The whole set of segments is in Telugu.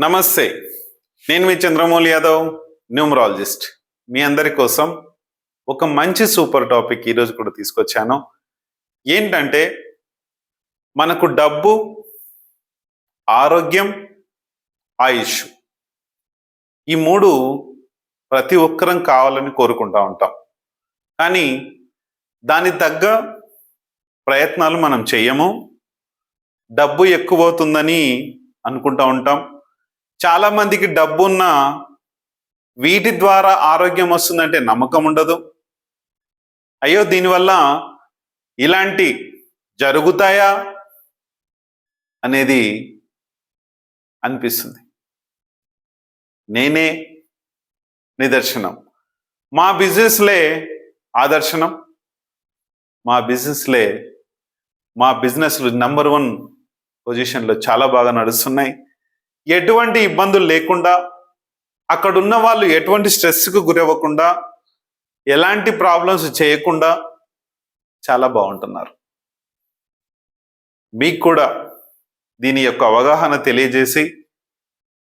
నమస్తే. నేను మీ చంద్రమౌళి యాదవ్, న్యూమరాలజిస్ట్. మీ అందరి కోసం ఒక మంచి సూపర్ టాపిక్ ఈరోజు కూడా తీసుకొచ్చాను. ఏంటంటే మనకు డబ్బు, ఆరోగ్యం, ఆయుష్ ఈ మూడు ప్రతి ఒక్కరం కావాలని కోరుకుంటా ఉంటాం. కానీ దాని తగ్గ ప్రయత్నాలు మనం చెయ్యము. డబ్బు ఎక్కువ అవుతుందని అనుకుంటా ఉంటాం. చాలా మందికి డబ్బున్న వీటి ద్వారా ఆరోగ్యం వస్తుందంటే నమ్మకం ఉండదు. అయ్యో దీనివల్ల ఇలాంటి జరుగుతాయా అనేది అనిపిస్తుంది. నేనే నిదర్శనం. మా బిజినెస్లే ఆదర్శనం. మా బిజినెస్లు నంబర్ 1 పొజిషన్లో చాలా బాగా నడుస్తున్నాయి. ఎటువంటి ఇబ్బందులు లేకుండా, అక్కడున్న వాళ్ళు ఎటువంటి స్ట్రెస్కు గురవ్వకుండా, ఎలాంటి ప్రాబ్లమ్స్ చేయకుండా చాలా బాగుంటున్నారు. మీకు కూడా దీని యొక్క అవగాహన తెలియజేసి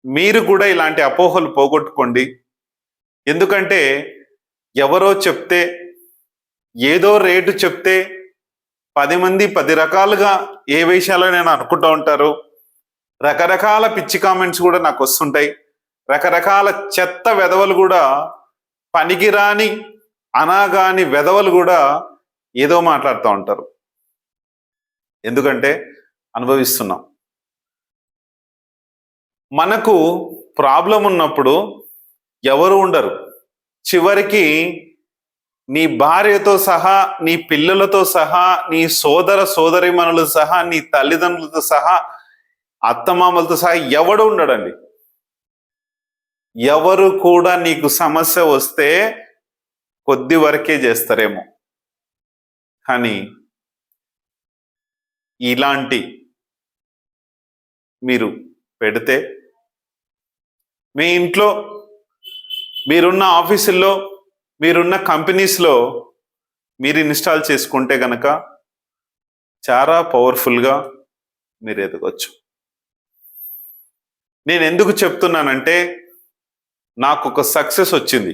మీరు కూడా ఇలాంటి అపోహలు పోగొట్టుకోండి. ఎందుకంటే ఎవరో చెప్తే, ఏదో రేటు చెప్తే 10 మంది 10 రకాలుగా ఏ విషయాలనైనా అనుకుంటూ ఉంటారు. రకరకాల పిచ్చి కామెంట్స్ కూడా నాకు వస్తుంటాయి. రకరకాల చెత్త వెధవలు కూడా, పనికిరాని అనాగాని వెధవలు కూడా ఏదో మాట్లాడుతూ ఉంటారు. ఎందుకంటే అనుభవిస్తున్నాం. మనకు ప్రాబ్లం ఉన్నప్పుడు ఎవరు ఉండరు. చివరికి నీ భార్యతో సహా, నీ పిల్లలతో సహా, నీ సోదర సోదరీమణులు సహా, నీ తల్లిదండ్రులతో సహా, అత్తమామలతో సహా ఎవడు ఉండడండి. ఎవరు కూడా నీకు సమస్య వస్తే కొద్ది వరకే చేస్తారేమో, కానీ ఇలాంటి మీరు పెడితే మీ ఇంట్లో, మీరున్న ఆఫీసుల్లో, మీరున్న కంపెనీస్లో మీరు ఇన్స్టాల్ చేసుకుంటే గనక చాలా పవర్ఫుల్గా మీరు ఎదగొచ్చు. నేను ఎందుకు చెప్తున్నానంటే నాకు ఒక సక్సెస్ వచ్చింది.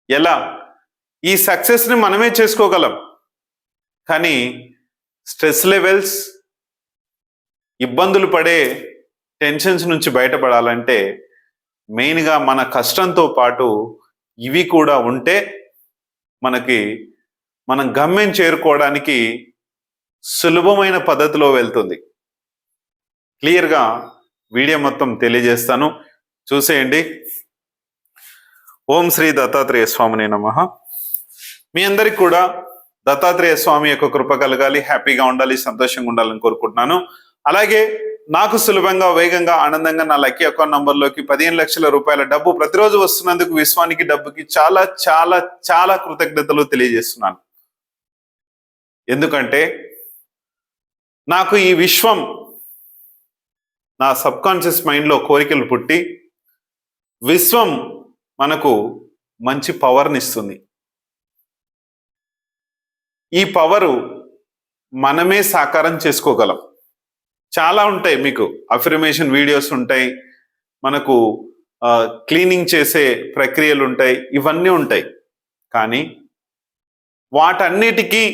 ఎలా? ఈ సక్సెస్ని మనమే చేసుకోగలం, కానీ స్ట్రెస్ లెవెల్స్, ఇబ్బందులు పడే టెన్షన్స్ నుంచి బయటపడాలంటే మెయిన్గా మన కష్టంతో పాటు ఇవి కూడా ఉంటే మనం గమ్యం చేరుకోవడానికి సులభమైన పద్ధతిలో వెళ్తుంది. క్లియర్గా వీడియో మొత్తం తెలియజేస్తాను, చూసేయండి. ఓం శ్రీ దత్తాత్రేయ స్వామినే నమః. మీ అందరికి కూడా దత్తాత్రేయ స్వామి యొక్క కృప కలగాలి, హ్యాపీగా ఉండాలి, సంతోషంగా ఉండాలని కోరుకుంటున్నాను. అలాగే నాకు సులభంగా, వేగంగా, ఆనందంగా నా లక్కీ అకౌంట్ నంబర్లోకి 15 లక్షల రూపాయల డబ్బు ప్రతిరోజు వస్తున్నందుకు విశ్వానికి, డబ్బుకి చాలా చాలా చాలా కృతజ్ఞతలు తెలియజేస్తున్నాను. ఎందుకంటే నాకు ఈ విశ్వం నా సబ్కాన్షియస్ మైండ్లో కోరికలు పుట్టి, విశ్వం మనకు మంచి పవర్ని ఇస్తుంది. ఈ పవరు మనమే సాకారం చేసుకోగలం. చాలా ఉంటాయి, మీకు అఫర్మేషన్ వీడియోస్ ఉంటాయి, మనకు క్లీనింగ్ చేసే ప్రక్రియలు ఉంటాయి, ఇవన్నీ ఉంటాయి. కానీ వాటన్నిటికీ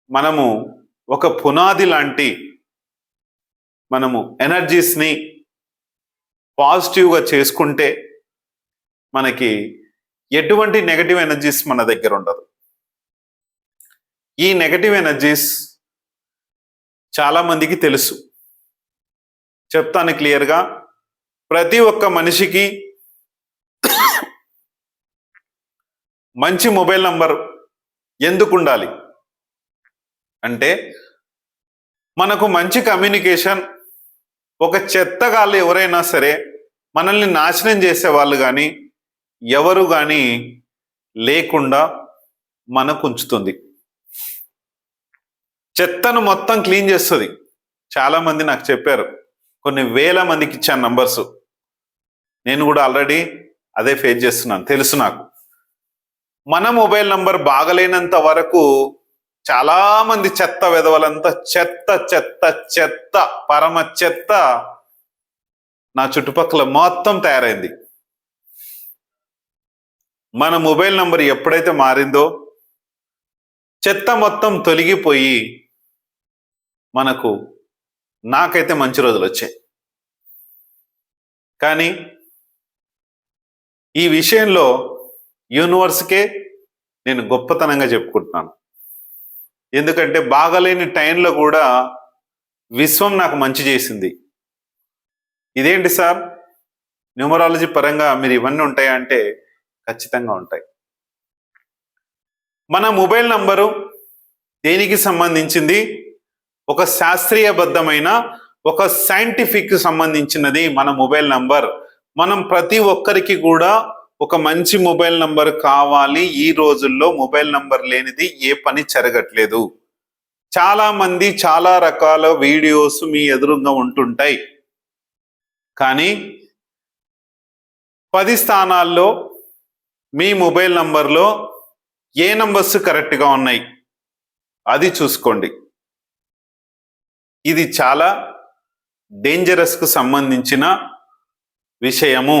మనము ఒక పునాది లాంటి మనము ఎనర్జీస్ని పాజిటివ్గా చేసుకుంటే మనకి ఎటువంటి నెగటివ్ ఎనర్జీస్ మన దగ్గర ఉండదు. ఈ నెగటివ్ ఎనర్జీస్ చాలా మందికి తెలుసు. చెప్తాను క్లియర్గా. ప్రతి ఒక్క మనిషికి మంచి మొబైల్ నంబర్ ఎందుకు ఉండాలి అంటే, మనకు మంచి కమ్యూనికేషన్, ఒక చెత్తగాళ్ళు ఎవరైనా సరే మనల్ని నాశనం చేసే వాళ్ళు కానీ ఎవరు కానీ లేకుండా మనకు ఉంచుతుంది. చెత్తను మొత్తం క్లీన్ చేస్తుంది. చాలా మంది నాకు చెప్పారు, కొన్ని వేల మందికి ఇచ్చాను నంబర్స్. నేను కూడా ఆల్రెడీ అదే ఫేస్ చేస్తున్నాను, తెలుసు నాకు. మన మొబైల్ నంబర్ బాగలేనంత వరకు చాలా మంది చెత్త వెధవలంతా చెత్త చెత్త చెత్త పరమ చెత్త నా చుట్టుపక్కల మొత్తం తయారైంది. మన మొబైల్ నంబర్ ఎప్పుడైతే మారిందో చెత్త మొత్తం తొలగిపోయి నాకైతే మంచి రోజులు వచ్చాయి. కానీ ఈ విషయంలో యూనివర్స్కే నేను గొప్పతనంగా చెప్పుకుంటున్నాను. ఎందుకంటే బాగలేని టైంలో కూడా విశ్వం నాకు మంచి చేసింది. ఇదేంటి సార్, న్యూమరాలజీ పరంగా మీరు ఇవన్నీ ఉంటాయా అంటే ఖచ్చితంగా ఉంటాయి. మన మొబైల్ నంబరు దేనికి సంబంధించింది? ఒక శాస్త్రీయబద్ధమైన, ఒక సైంటిఫిక్ సంబంధించినది మన మొబైల్ నంబర్. మనం ప్రతి ఒక్కరికి కూడా ఒక మంచి మొబైల్ నంబర్ కావాలి. ఈ రోజుల్లో మొబైల్ నంబర్ లేనిది ఏ పని జరగట్లేదు. చాలా మంది చాలా రకాల వీడియోస్ మీ ఎదురుగా ఉంటుంటాయి, కానీ 10 స్థానాల్లో మీ మొబైల్ నంబర్లో ఏ నంబర్స్ కరెక్ట్గా ఉన్నాయి అది చూసుకోండి. ఇది చాలా డేంజరస్కు సంబంధించిన విషయము.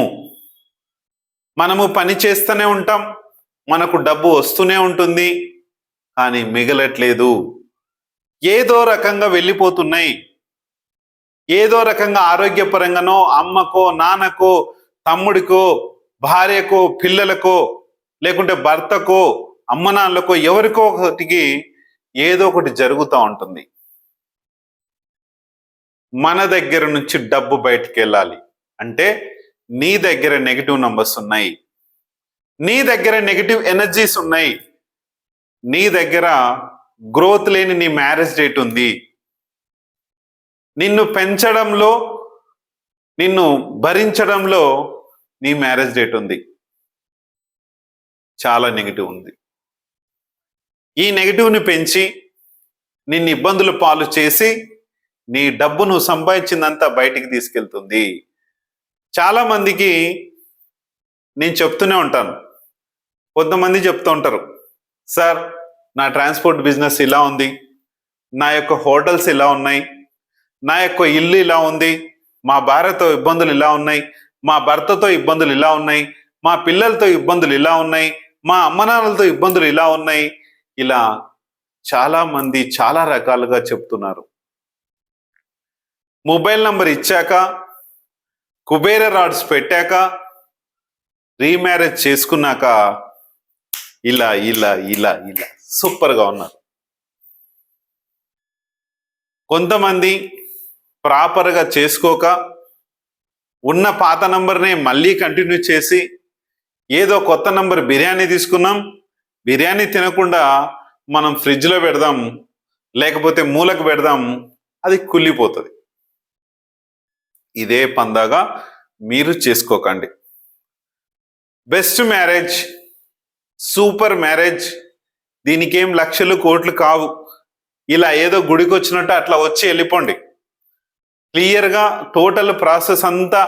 మనము పని చేస్తూనే ఉంటాం, మనకు డబ్బు వస్తూనే ఉంటుంది, కానీ మిగలట్లేదు. ఏదో రకంగా వెళ్ళిపోతున్నాయి. ఏదో రకంగా ఆరోగ్యపరంగానో, అమ్మకో, నాన్నకో, తమ్ముడికో, భార్యకో, పిల్లలకో, లేకుంటే భర్తకో, అమ్మ నాన్నలకో, ఎవరికో ఒకటికి ఏదో ఒకటి జరుగుతూ ఉంటుంది. మన దగ్గర నుంచి డబ్బు బయటికి వెళ్ళాలి అంటే నీ దగ్గర నెగిటివ్ నంబర్స్ ఉన్నాయి, నీ దగ్గర నెగిటివ్ ఎనర్జీస్ ఉన్నాయి, నీ దగ్గర గ్రోత్ లేని నీ మ్యారేజ్ డేట్ ఉంది, నిన్ను పెంచడంలో, నిన్ను భరించడంలో నీ మ్యారేజ్ డేట్ ఉంది. చాలా నెగిటివ్ ఉంది. ఈ నెగిటివ్ని పెంచి నిన్ను ఇబ్బందుల పాలు చేసి నీ డబ్బు నువ్వు సంపాదించిందంతా బయటికి తీసుకెళ్తుంది. చాలా మందికి నేను చెప్తూనే ఉంటాను, కొంతమంది చెప్తూ ఉంటారు, సార్ నా ట్రాన్స్పోర్ట్ బిజినెస్ ఇలా ఉంది, నా యొక్క హోటల్స్ ఇలా ఉన్నాయి, నా యొక్క ఇల్లు ఇలా ఉంది, మా భార్యతో ఇబ్బందులు ఇలా ఉన్నాయి, మా భర్తతో ఇబ్బందులు ఇలా ఉన్నాయి, మా పిల్లలతో ఇబ్బందులు ఇలా ఉన్నాయి, మా అమ్మనాన్నలతో ఇబ్బందులు ఇలా ఉన్నాయి. ఇలా చాలా మంది చాలా రకాలుగా చెప్తున్నారు. మొబైల్ నంబర్ ఇచ్చాక, కుబేర రాడ్స్ పెట్టాక, రీమ్యారేజ్ చేసుకున్నాక ఇలా ఇలా ఇలా ఇలా సూపర్గా ఉన్నారు. కొంతమంది ప్రాపర్గా చేసుకోక ఉన్న పాత నంబర్నే మళ్ళీ కంటిన్యూ చేసి ఏదో కొత్త నంబర్ బిర్యానీ తీసుకున్నాం, బిర్యానీ తినకుండా మనం ఫ్రిడ్జ్లో పెడదాం, లేకపోతే మూలకు పెడదాం, అది కుళ్ళిపోతుంది. ఇదే పందాగా మీరు చేసుకోకండి. బెస్ట్ మ్యారేజ్, సూపర్ మ్యారేజ్, దీనికేం లక్షలు కోట్లు కావు. ఇలా ఏదో గుడికి వచ్చినట్టు అట్లా వచ్చి వెళ్ళిపోండి. క్లియర్గా టోటల్ ప్రాసెస్ అంతా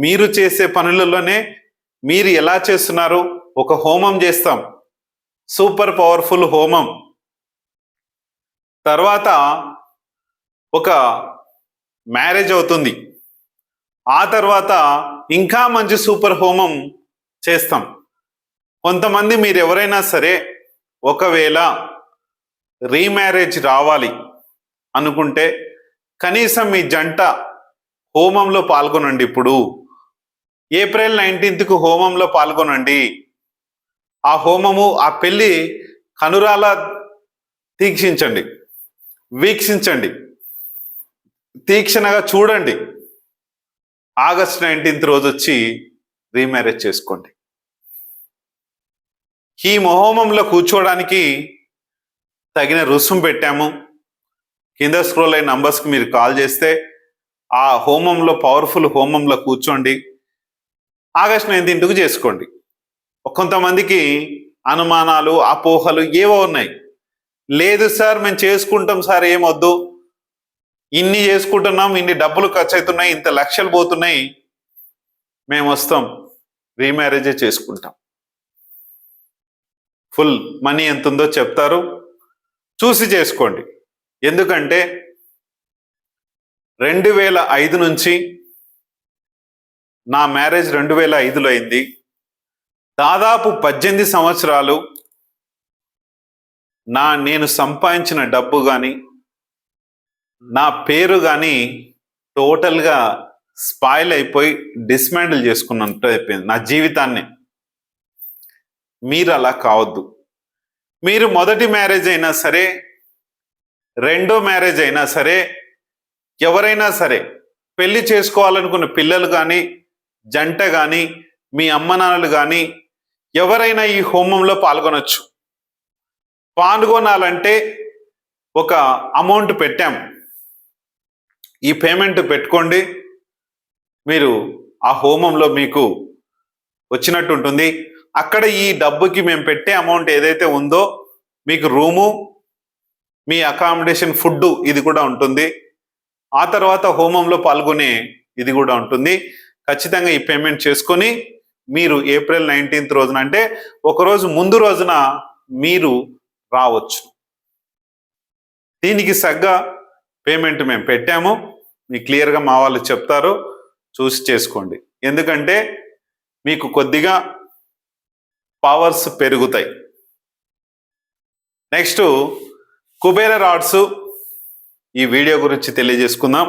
మీరు చేసే పనులలోనే మీరు ఎలా చేస్తున్నారు. ఒక హోమం చేస్తాం, సూపర్ పవర్ఫుల్ హోమం. తర్వాత ఒక మ్యారేజ్ అవుతుంది, ఆ తర్వాత ఇంకా మంచి సూపర్ హోమం చేస్తాం. కొంతమంది మీరు ఎవరైనా సరే ఒకవేళ రీమ్యారేజ్ రావాలి అనుకుంటే కనీసం మీ జంట హోమంలో పాల్గొనండి. ఇప్పుడు ఏప్రిల్ 19కు హోమంలో పాల్గొనండి. ఆ హోమము, ఆ పెళ్లి కనురాల తీక్షించండి, వీక్షించండి, తీక్షణగా చూడండి. ఆగస్ట్ 19 రోజు వచ్చి రీమ్యారేజ్ చేసుకోండి. ఈ హోమంలో కూర్చోవడానికి తగిన రుసుము పెట్టాము. కింద స్క్రోల్ అయిన నంబర్స్కి మీరు కాల్ చేస్తే ఆ హోమంలో, పవర్ఫుల్ హోమంలో కూర్చోండి. ఆగస్ట్ 19కు చేసుకోండి. కొంతమందికి అనుమానాలు, అపోహలు ఏవో ఉన్నాయి. లేదు సార్ మేము చేసుకుంటాం సార్, ఏమొద్దు, ఇన్ని చేసుకుంటున్నాం, ఇన్ని డబ్బులు ఖర్చు అవుతున్నాయి, ఇంత లక్షలు పోతున్నాయి, మేము వస్తాం, రీమ్యారేజే చేసుకుంటాం. ఫుల్ మనీ ఎంత ఉందో చెప్తారు, చూసి చేసుకోండి. ఎందుకంటే 2005 నుంచి నా మ్యారేజ్ 2005లో అయింది. దాదాపు 18 సంవత్సరాలు నేను సంపాదించిన డబ్బు కానీ నా పేరు కానీ టోటల్గా స్పాయిల్ అయిపోయి డిస్మాండిల్ చేసుకున్నట్టు అయిపోయింది నా జీవితాన్ని. మీరు అలా కావద్దు. మీరు మొదటి మ్యారేజ్ అయినా సరే, రెండో మ్యారేజ్ అయినా సరే, ఎవరైనా సరే పెళ్లి చేసుకోవాలనుకున్న పిల్లలు కానీ, జంట కానీ, మీ అమ్మ నాన్నలు కానీ ఎవరైనా ఈ హోమంలో పాల్గొనొచ్చు. పాల్గొనాలంటే ఒక అమౌంట్ పెట్టాం, ఈ పేమెంట్ పెట్టుకోండి, మీరు ఆ హోమంలో మీకు వచ్చినట్టు ఉంటుంది. అక్కడ ఈ డబ్బుకి మేము పెట్టే అమౌంట్ ఏదైతే ఉందో మీకు రూము, మీ అకామిడేషన్, ఫుడ్ ఇది కూడా ఉంటుంది. ఆ తర్వాత హోమంలో పాల్గొనే ఇది కూడా ఉంటుంది. ఖచ్చితంగా ఈ పేమెంట్ చేసుకొని మీరు ఏప్రిల్ 19th రోజున, అంటే ఒకరోజు ముందు రోజున మీరు రావచ్చు. దీనికి సగ్గా పేమెంట్ మేము పెట్టాము, మీకు క్లియర్గా మా వాళ్ళు చెప్తారు, చూసి చేసుకోండి. ఎందుకంటే మీకు కొద్దిగా పవర్స్ పెరుగుతాయి. నెక్స్ట్ కుబేర రాడ్స్, ఈ వీడియో గురించి తెలియజేసుకుందాం.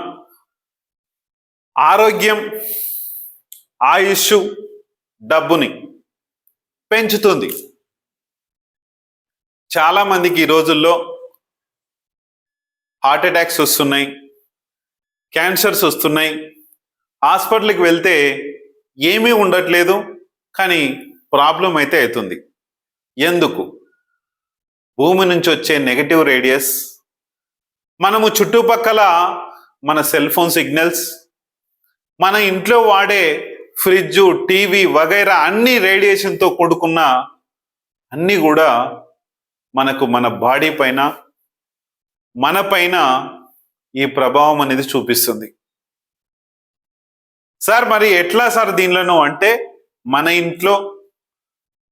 ఆరోగ్యం, ఆయుష్, డబ్బుని పెంచుతుంది. చాలా మందికి ఈ రోజుల్లో హార్ట్ అటాక్స్ వస్తున్నాయి, క్యాన్సర్స్ వస్తున్నాయి. హాస్పిటల్కి వెళ్తే ఏమీ ఉండట్లేదు, కానీ ప్రాబ్లం అయితే అవుతుంది. ఎందుకు? భూమి నుంచి వచ్చే నెగటివ్ రేడియస్, మనము చుట్టుపక్కల మన సెల్ ఫోన్ సిగ్నల్స్, మన ఇంట్లో వాడే ఫ్రిడ్జ్, టీవీ వగైరా అన్ని రేడియేషన్తో కూడుకున్న అన్నీ కూడా మనకు మన బాడీ పైన, మన పైన ఈ ప్రభావం అనేది చూపిస్తుంది. సార్ మరి ఎట్లా సార్ దీనిలోనూ అంటే, మన ఇంట్లో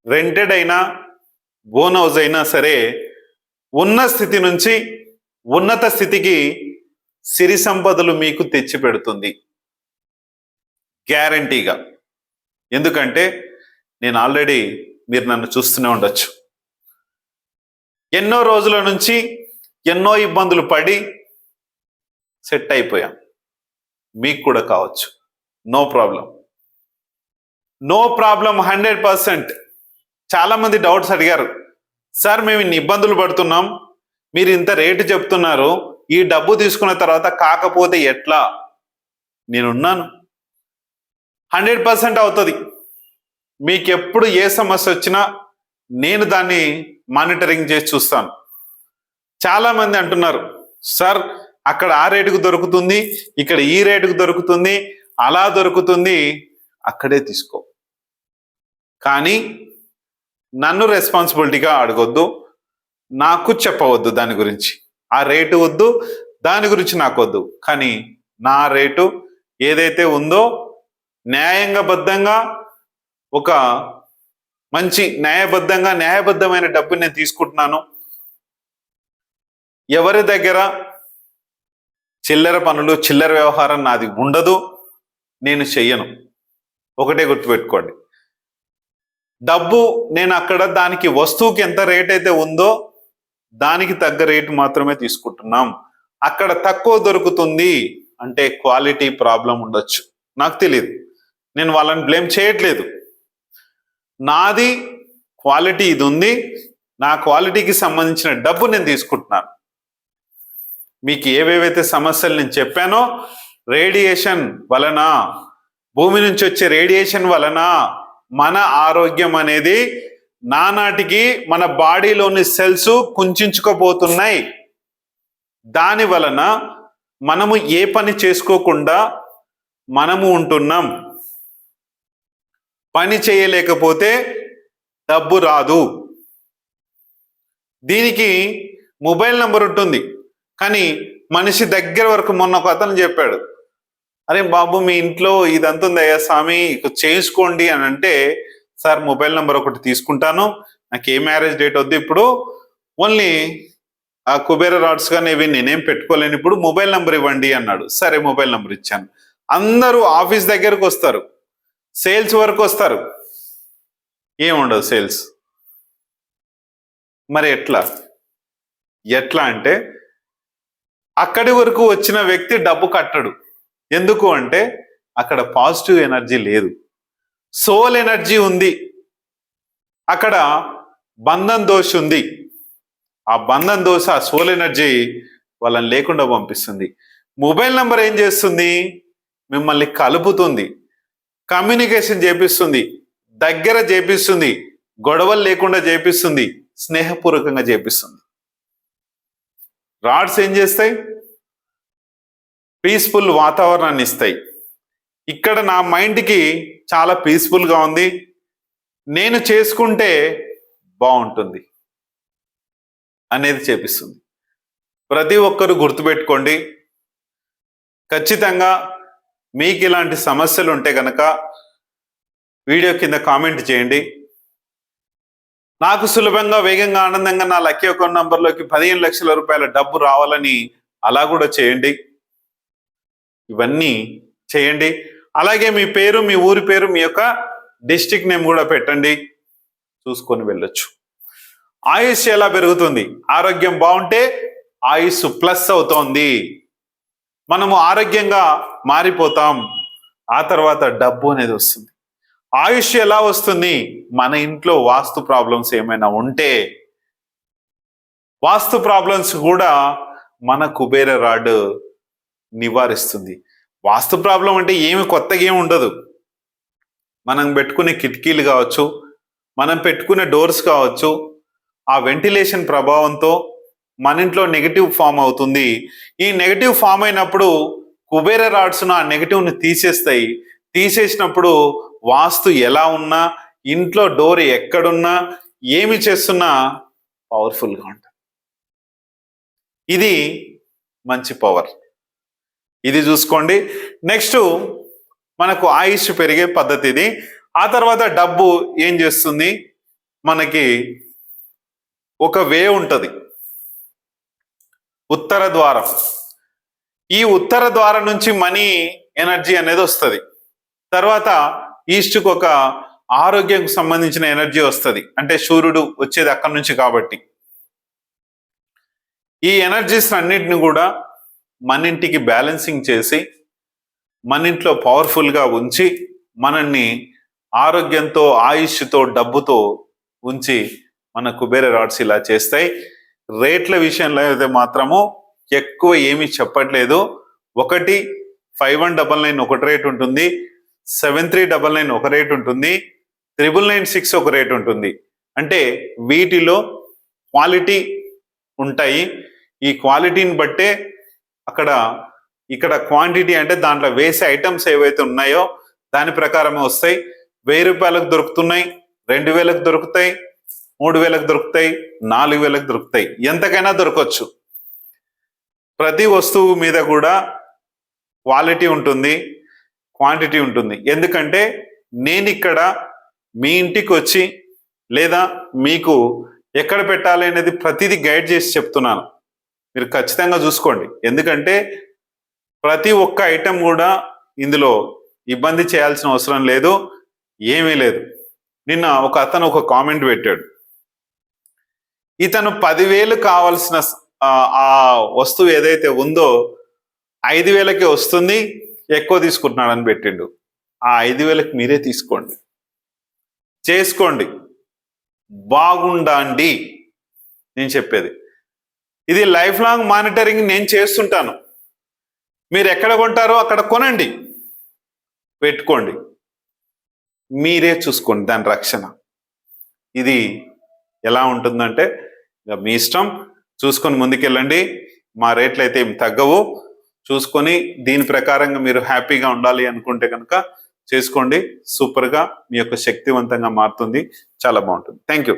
రెంటెడ్ అయినా ఓన్ హౌస్ అయినా సరే ఉన్న స్థితి నుంచి ఉన్నత స్థితికి సిరి సంపదలు మీకు తెచ్చి పెడుతుంది గ్యారంటీగా. ఎందుకంటే నేను ఆల్రెడీ, మీరు నన్ను చూస్తూనే ఉండొచ్చు, ఎన్నో రోజుల నుంచి ఎన్నో ఇబ్బందులు పడి సెట్ అయిపోయాం. మీకు కూడా కావచ్చు, నో ప్రాబ్లం, నో ప్రాబ్లం, 100%. చాలా మంది డౌట్స్ అడిగారు, సార్ మేము ఇన్ని ఇబ్బందులు పడుతున్నాం, మీరు ఇంత రేటు చెప్తున్నారు, ఈ డబ్బు తీసుకున్న తర్వాత కాకపోతే ఎట్లా? నేనున్నాను, 100% అవుతుంది. మీకు ఎప్పుడు ఏ సమస్య వచ్చినా నేను దాన్ని మానిటరింగ్ చేసి చూస్తాను. చాలా మంది అంటున్నారు, సార్ అక్కడ ఆ రేటుకు దొరుకుతుంది, ఇక్కడ ఈ రేటుకు దొరుకుతుంది, అలా దొరుకుతుంది, అక్కడే తీసుకో. కానీ నన్ను రెస్పాన్సిబిలిటీగా అడగొద్దు, నాకు చెప్పవద్దు దాని గురించి. ఆ రేటు వద్దు, దాని గురించి నాకు వద్దు. కానీ నా రేటు ఏదైతే ఉందో న్యాయంగా బద్ధంగా, ఒక మంచి న్యాయబద్ధమైన డబ్బు నేను తీసుకుంటున్నాను. ఎవరి దగ్గర చిల్లర పనులు, చిల్లర వ్యవహారం నాది ఉండదు, నేను చెయ్యను. ఒకటే గుర్తుపెట్టుకోండి, డబ్బు నేను అక్కడ దానికి వస్తువుకి ఎంత రేట్ అయితే ఉందో దానికి తగ్గ రేటు మాత్రమే తీసుకుంటున్నాం. అక్కడ తక్కువ దొరుకుతుంది అంటే క్వాలిటీ ప్రాబ్లం ఉండొచ్చు, నాకు తెలియదు, నేను వాళ్ళని బ్లేమ్ చేయట్లేదు. నాది క్వాలిటీ ఇది ఉంది, నా క్వాలిటీకి సంబంధించిన డబ్బు నేను తీసుకుంటున్నాను. మీకు ఏవేవైతే సమస్యలు నేను చెప్పానో, రేడియేషన్ వలన, భూమి నుంచి వచ్చే రేడియేషన్ వలన మన ఆరోగ్యం అనేది నానాటికి మన బాడీలోని సెల్స్ కుంచుకుపోతున్నాయి. దాని వలన మనము ఏ పని చేసుకోకుండా మనము ఉంటున్నాం. పని చేయలేకపోతే డబ్బు రాదు. దీనికి మొబైల్ నెంబర్ ఉంటుంది, కానీ మనిషి దగ్గర వరకు, మొన్న ఒక అతను చెప్పాడు, అరే బాబు మీ ఇంట్లో ఇదంతా ఉందయ్యా స్వామి, చేసుకోండి అని అంటే, సార్ మొబైల్ నెంబర్ ఒకటి తీసుకుంటాను, నాకు ఏ మ్యారేజ్ డేట్ వద్దు, ఇప్పుడు ఓన్లీ ఆ కుబేర రాడ్స్ కానీ ఇవి నేనేం పెట్టుకోలేను, ఇప్పుడు మొబైల్ నెంబర్ ఇవ్వండి అన్నాడు. సరే మొబైల్ నెంబర్ ఇచ్చాను. అందరూ ఆఫీస్ దగ్గరకు వస్తారు, సేల్స్ వరకు వస్తారు, ఏముండదు సేల్స్. మరి ఎట్లా అంటే అక్కడి వరకు వచ్చిన వ్యక్తి డబ్బు కట్టడు. ఎందుకు అంటే అక్కడ పాజిటివ్ ఎనర్జీ లేదు, సోల్ ఎనర్జీ ఉంది. అక్కడ బంధన్ దోష ఉంది. ఆ బంధన్ దోష, ఆ సోల్ ఎనర్జీ వాళ్ళని లేకుండా పంపిస్తుంది. మొబైల్ నంబర్ ఏం చేస్తుంది? మిమ్మల్ని కలుపుతుంది, కమ్యూనికేషన్ చేపిస్తుంది, దగ్గర చేపిస్తుంది, గొడవలు లేకుండా చేపిస్తుంది, స్నేహపూర్వకంగా చేపిస్తుంది. రాడ్స్ ఏం చేస్తాయి? పీస్ఫుల్ వాతావరణాన్ని ఇస్తాయి. ఇక్కడ నా మైండ్కి చాలా పీస్ఫుల్గా ఉంది, నేను చేసుకుంటే బాగుంటుంది అనేది చేపిస్తుంది. ప్రతి ఒక్కరు గుర్తుపెట్టుకోండి. ఖచ్చితంగా మీకు ఇలాంటి సమస్యలు ఉంటే కనుక వీడియో కింద కామెంట్ చేయండి. నాకు సులభంగా, వేగంగా, ఆనందంగా నా లక్కీ అకౌంట్ నంబర్లోకి 15 లక్షల రూపాయల డబ్బు రావాలని అలా కూడా చేయండి. ఇవన్నీ చేయండి. అలాగే మీ పేరు, మీ ఊరి పేరు, మీ యొక్క డిస్ట్రిక్ట్ నేమ్ కూడా పెట్టండి, చూసుకొని వెళ్ళొచ్చు. ఆయుష్ ఎలా పెరుగుతుంది? ఆరోగ్యం బాగుంటే ఆయుష్ ప్లస్ అవుతోంది. మనము ఆరోగ్యంగా మారిపోతాం, ఆ తర్వాత డబ్బు అనేది వస్తుంది. ఆయుష్ ఎలా వస్తుంది? మన ఇంట్లో వాస్తు ప్రాబ్లమ్స్ ఏమైనా ఉంటే, వాస్తు ప్రాబ్లమ్స్ కూడా మన కుబేర రాడ్ నివారిస్తుంది. వాస్తు ప్రాబ్లం అంటే ఏమి కొత్తగా ఏమి ఉండదు. మనం పెట్టుకునే కిటికీలు కావచ్చు, మనం పెట్టుకునే డోర్స్ కావచ్చు, ఆ వెంటిలేషన్ ప్రభావంతో మన ఇంట్లో నెగటివ్ ఫామ్ అవుతుంది. ఈ నెగటివ్ ఫామ్ అయినప్పుడు కుబేర రాడ్స్ను ఆ నెగటివ్ని తీసేస్తాయి. తీసేసినప్పుడు వాస్తు ఎలా ఉన్నా, ఇంట్లో డోర్ ఎక్కడున్నా, ఏమి చేస్తున్నా పవర్ఫుల్గా ఉంటుంది. ఇది మంచి పవర్, ఇది చూసుకోండి. నెక్స్ట్ మనకు ఆయుష్ పెరిగే పద్ధతి ఇది. ఆ తర్వాత డబ్బు ఏం చేస్తుంది? మనకి ఒక వే ఉంటుంది, ఉత్తర ద్వారం. ఈ ఉత్తర ద్వారం నుంచి మనీ ఎనర్జీ అనేది వస్తుంది. తర్వాత ఈస్ట్కి ఒక ఆరోగ్యం సంబంధించిన ఎనర్జీ వస్తుంది, అంటే సూర్యుడు వచ్చేది అక్కడి నుంచి కాబట్టి. ఈ ఎనర్జీస్ అన్నిటిని కూడా మన ఇంటికి బ్యాలెన్సింగ్ చేసి, మన ఇంట్లో పవర్ఫుల్గా ఉంచి, మనల్ని ఆరోగ్యంతో, ఆయుష్తో, డబ్బుతో ఉంచి మన కుబేర రాడ్స్ ఇలా చేస్తాయి. రేట్ల విషయంలో అయితే మాత్రము ఎక్కువ ఏమీ చెప్పట్లేదు. 5199 ఒక రేట్ ఉంటుంది, 7399 ఒక రేట్ ఉంటుంది, 9996 ఒక రేట్ ఉంటుంది. అంటే వీటిలో క్వాలిటీ ఉంటాయి. ఈ క్వాలిటీని బట్టే ఇక్కడ క్వాంటిటీ, అంటే దాంట్లో వేసే ఐటమ్స్ ఏవైతే ఉన్నాయో దాని ప్రకారమే వస్తాయి. 1000 రూపాయలకు దొరుకుతున్నాయి, 2000కు దొరుకుతాయి, 3000కు దొరుకుతాయి, 4000కు దొరుకుతాయి, ఎంతకైనా దొరకవచ్చు. ప్రతి వస్తువు మీద కూడా క్వాలిటీ ఉంటుంది, క్వాంటిటీ ఉంటుంది. ఎందుకంటే నేను ఇక్కడ మీ ఇంటికి వచ్చి లేదా మీకు ఎక్కడ పెట్టాలి అనేది ప్రతిదీ గైడ్ చేసి చెప్తున్నాను. మీరు ఖచ్చితంగా చూసుకోండి. ఎందుకంటే ప్రతి ఒక్క ఐటెం కూడా ఇందులో ఇబ్బంది చేయాల్సిన అవసరం లేదు, ఏమీ లేదు. నిన్న అతను ఒక కామెంట్ పెట్టాడు, ఇతను 10,000 కావాల్సిన ఆ వస్తువు ఏదైతే ఉందో 5,000కే వస్తుంది, ఎక్కువ తీసుకుంటున్నాడు అని పెట్టిండు. ఆ 5,000కి మీరే తీసుకోండి, చేసుకోండి, బాగుండండి. నేను చెప్పేది ఇది లైఫ్ లాంగ్ మానిటరింగ్ నేను చేస్తుంటాను. మీరు ఎక్కడ కొంటారో అక్కడ కొనండి, పెట్టుకోండి, మీరే చూసుకోండి దాని రక్షణ. ఇది ఎలా ఉంటుందంటే ఇక మీ ఇష్టం, చూసుకొని ముందుకెళ్ళండి. మా రేట్లు అయితే ఏం తగ్గవు. చూసుకొని దీని ప్రకారంగా మీరు హ్యాపీగా ఉండాలి అనుకుంటే కనుక చేసుకోండి. సూపర్గా మీ యొక్క శక్తివంతంగా మారుతుంది, చాలా బాగుంటుంది. Thank you.